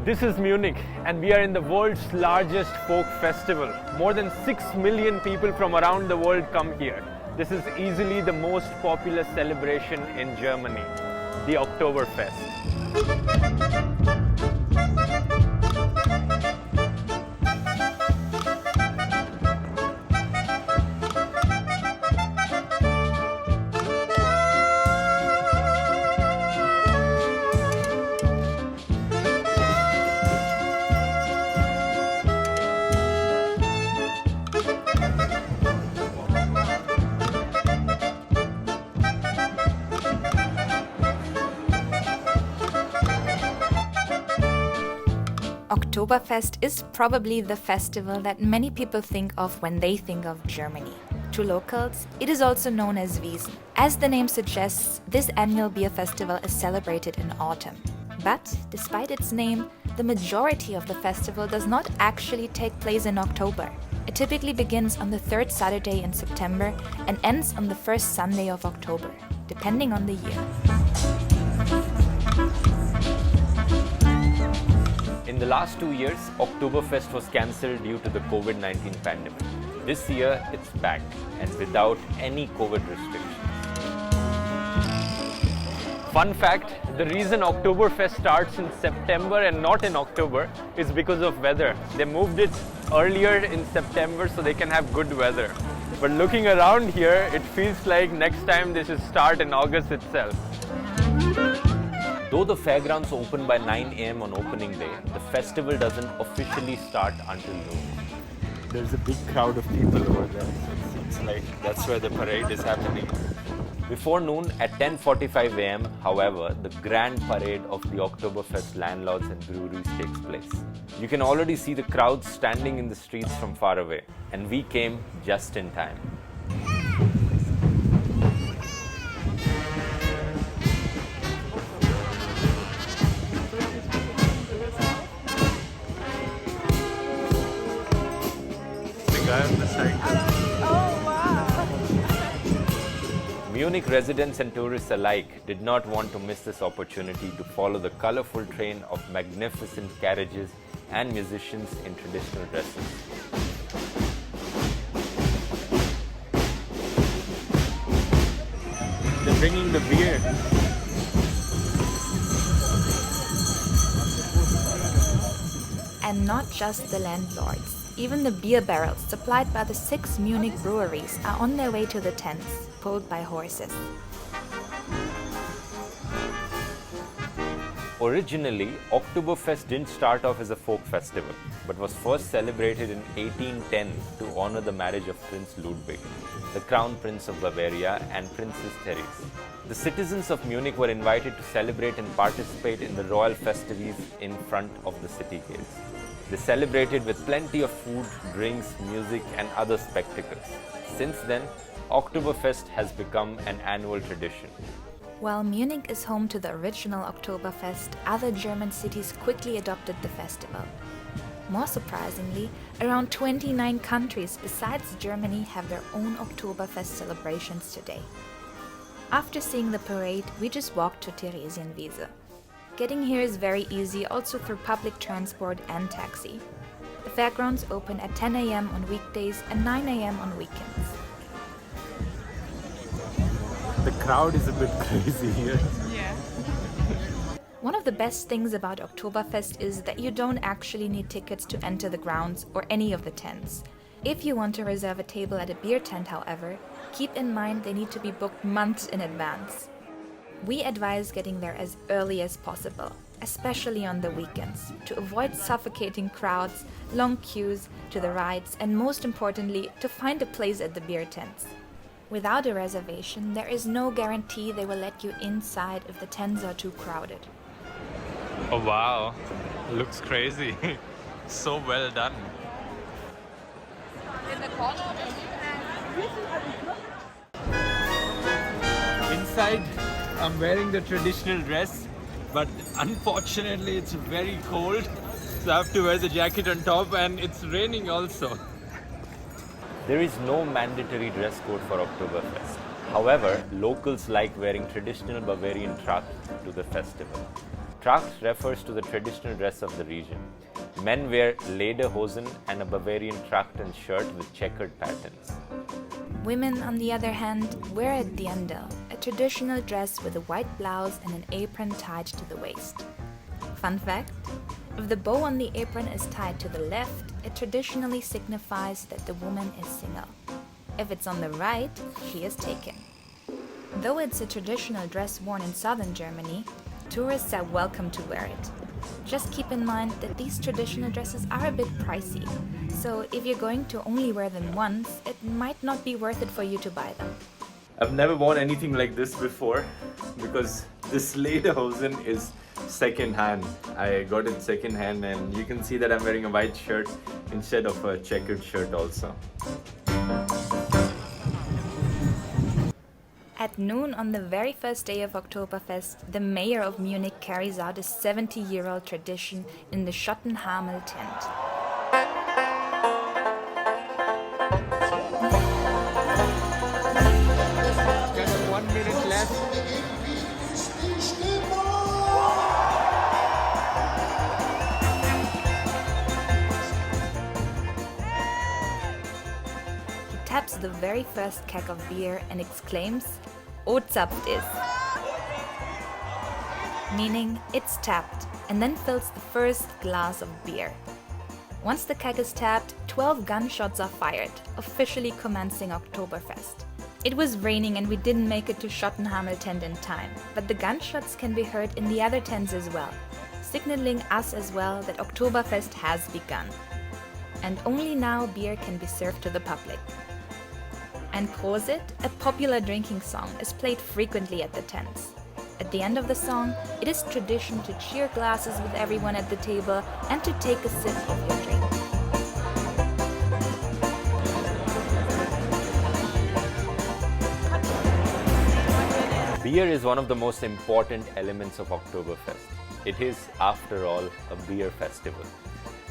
This is Munich and we are in the world's largest folk festival. More than 6 million people from around the world come here. This is easily the most popular celebration in Germany, the Oktoberfest. Oktoberfest is probably the festival that many people think of when they think of Germany. To locals, it is also known as Wiesn. As the name suggests, this annual beer festival is celebrated in autumn. But, despite its name, the majority of the festival does not actually take place in October. It typically begins on the third Saturday in September and ends on the first Sunday of October, depending on the year. In the last 2 years, Oktoberfest was cancelled due to the COVID-19 pandemic. This year, it's back and without any COVID restrictions. Fun fact, the reason Oktoberfest starts in September and not in October is because of weather. They moved it earlier in September so they can have good weather. But looking around here, it feels like next time they should start in August itself. Though the fairgrounds open by 9 AM on opening day, the festival doesn't officially start until noon. There's a big crowd of people over there. It seems like that's where the parade is happening. Before noon, at 10:45 AM, however, the grand parade of the Oktoberfest landlords and breweries takes place. You can already see the crowds standing in the streets from far away, and we came just in time. Munich residents and tourists alike did not want to miss this opportunity to follow the colorful train of magnificent carriages and musicians in traditional dresses. They're bringing the beer. And not just the landlords. Even the beer barrels supplied by the 6 Munich breweries are on their way to the tents, pulled by horses. Originally, Oktoberfest didn't start off as a folk festival, but was first celebrated in 1810 to honor the marriage of Prince Ludwig, the Crown Prince of Bavaria, and Princess Therese. The citizens of Munich were invited to celebrate and participate in the royal festivities in front of the city gates. They celebrated with plenty of food, drinks, music, and other spectacles. Since then, Oktoberfest has become an annual tradition. While Munich is home to the original Oktoberfest, other German cities quickly adopted the festival. More surprisingly, around 29 countries besides Germany have their own Oktoberfest celebrations today. After seeing the parade, we just walked to Theresienwiese. Getting here is very easy, also through public transport and taxi. The fairgrounds open at 10 AM on weekdays and 9 AM on weekends. The crowd is a bit crazy here. Yeah. One of the best things about Oktoberfest is that you don't actually need tickets to enter the grounds or any of the tents. If you want to reserve a table at a beer tent, however, keep in mind they need to be booked months in advance. We advise getting there as early as possible, especially on the weekends, to avoid suffocating crowds, long queues to the rides, and most importantly, to find a place at the beer tents. Without a reservation, there is no guarantee they will let you inside if the tents are too crowded. Oh wow, looks crazy. So well done. Inside, I'm wearing the traditional dress, but unfortunately it's very cold, so I have to wear the jacket on top, and it's raining also. There is no mandatory dress code for Oktoberfest. However, locals like wearing traditional Bavarian tracht to the festival. Tracht refers to the traditional dress of the region. Men wear Lederhosen and a Bavarian Trachten shirt with checkered patterns. Women, on the other hand, wear a Dirndl, a traditional dress with a white blouse and an apron tied to the waist. Fun fact: if the bow on the apron is tied to the left, it traditionally signifies that the woman is single. If it's on the right, she is taken. Though it's a traditional dress worn in southern Germany, tourists are welcome to wear it. Just keep in mind that these traditional dresses are a bit pricey, so if you're going to only wear them once, it might not be worth it for you to buy them. I've never worn anything like this before because this Lederhosen is second hand. I got it second hand, and you can see that I'm wearing a white shirt instead of a checkered shirt also. At noon on the very first day of Oktoberfest, the mayor of Munich carries out a 70-year-old tradition in the Schottenhamel tent. Just 1 minute left. He taps the very first keg of beer and exclaims, "O zapft is," meaning it's tapped, and then fills the first glass of beer. Once the keg is tapped, 12 gunshots are fired, officially commencing Oktoberfest. It was raining and we didn't make it to Schottenhamel tent in time, but the gunshots can be heard in the other tents as well, signaling us as well that Oktoberfest has begun. And only now beer can be served to the public. And Prosit, a popular drinking song, is played frequently at the tents. At the end of the song, it is tradition to cheer glasses with everyone at the table and to take a sip of your drink. Beer is one of the most important elements of Oktoberfest. It is, after all, a beer festival.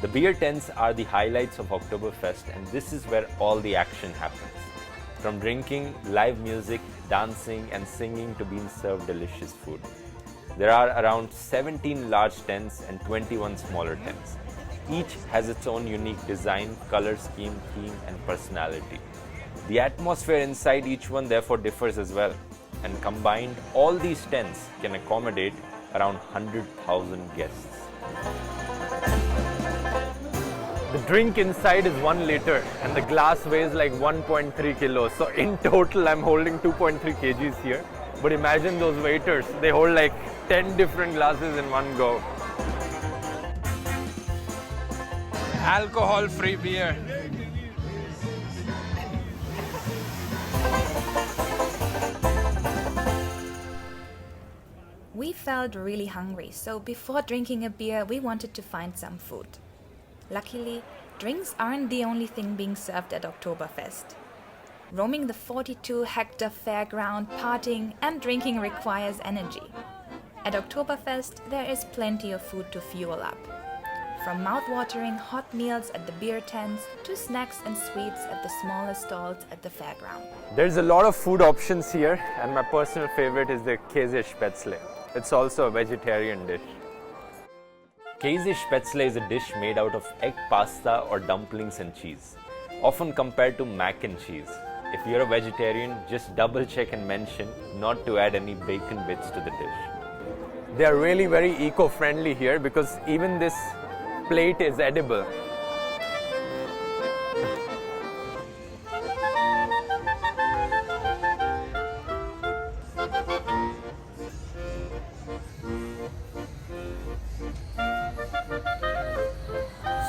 The beer tents are the highlights of Oktoberfest, and this is where all the action happens. From drinking, live music, dancing and singing to being served delicious food. There are around 17 large tents and 21 smaller tents. Each has its own unique design, color scheme, theme and personality. The atmosphere inside each one therefore differs as well, and combined all these tents can accommodate around 100,000 guests. The drink inside is 1 liter and the glass weighs like 1.3 kilos. So in total I'm holding 2.3 kgs here. But imagine those waiters, they hold like 10 different glasses in one go. Alcohol-free beer. We felt really hungry, so before drinking a beer, we wanted to find some food. Luckily, drinks aren't the only thing being served at Oktoberfest. Roaming the 42-hectare fairground, partying and drinking requires energy. At Oktoberfest, there is plenty of food to fuel up. From mouth-watering hot meals at the beer tents to snacks and sweets at the smaller stalls at the fairground. There's a lot of food options here, and my personal favorite is the Käsespätzle. It's also a vegetarian dish. Käsespätzle is a dish made out of egg pasta or dumplings and cheese, often compared to mac and cheese. If you're a vegetarian, just double check and mention not to add any bacon bits to the dish. They are really very eco-friendly here because even this plate is edible.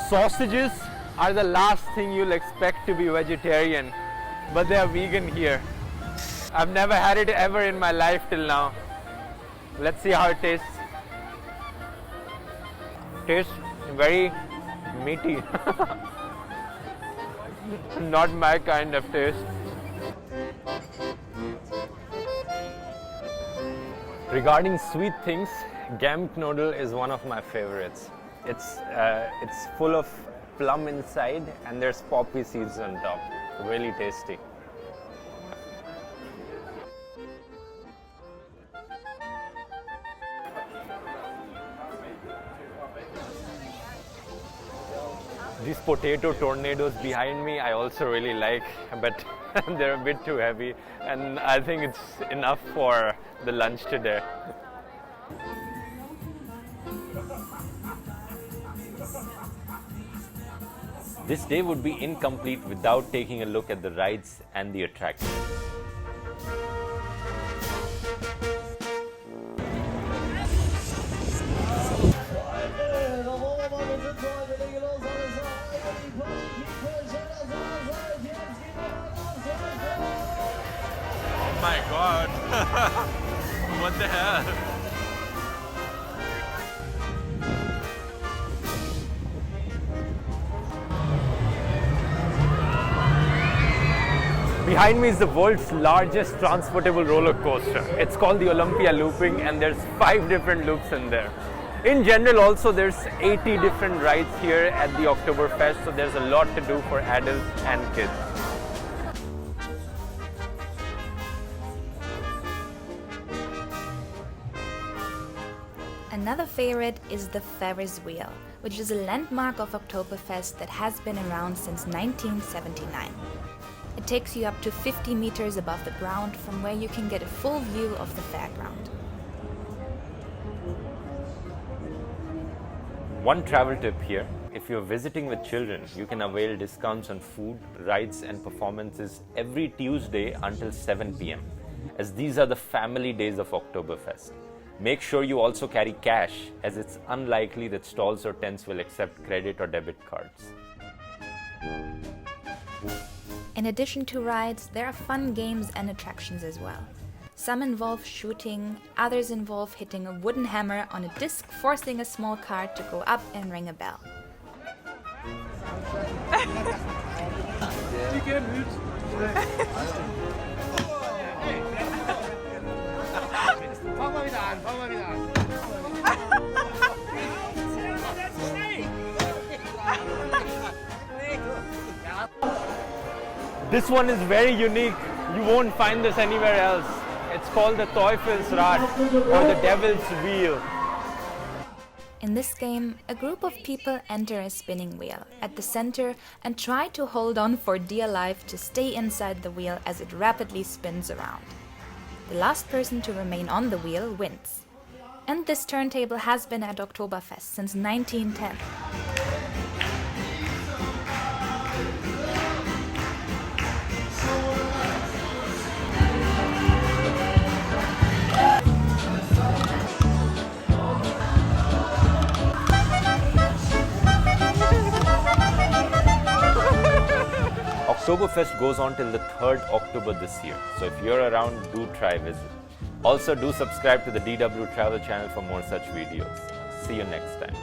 Sausages are the last thing you'll expect to be vegetarian, but they are vegan here. I've never had it ever in my life till now. Let's see how it tastes. Tastes very meaty. Not my kind of taste. Regarding sweet things, Gemknödel is one of my favorites. It's full of plum inside and there's poppy seeds on top. Really tasty. These potato tornadoes behind me I also really like, but they're a bit too heavy, and I think it's enough for the lunch today. This day would be incomplete without taking a look at the rides and the attractions. Oh my god. What the hell? Behind me is the world's largest transportable roller coaster. It's called the Olympia Looping, and there's 5 different loops in there. In general also there's 80 different rides here at the Oktoberfest, so there's a lot to do for adults and kids. Another favorite is the Ferris wheel, which is a landmark of Oktoberfest that has been around since 1979. It takes you up to 50 meters above the ground, from where you can get a full view of the fairground. One travel tip here: if you're visiting with children, you can avail discounts on food, rides and performances every Tuesday until 7 p.m. as these are the family days of Oktoberfest. Make sure you also carry cash, as it's unlikely that stalls or tents will accept credit or debit cards. In addition to rides, there are fun games and attractions as well. Some involve shooting, others involve hitting a wooden hammer on a disc, forcing a small cart to go up and ring a bell. This one is very unique. You won't find this anywhere else. It's called the Teufelsrad, or the Devil's Wheel. In this game, a group of people enter a spinning wheel at the center and try to hold on for dear life to stay inside the wheel as it rapidly spins around. The last person to remain on the wheel wins. And this turntable has been at Oktoberfest since 1910. Oktoberfest goes on till the 3rd October this year, so if you're around, do try visit. Also, do subscribe to the DW Travel channel for more such videos. See you next time.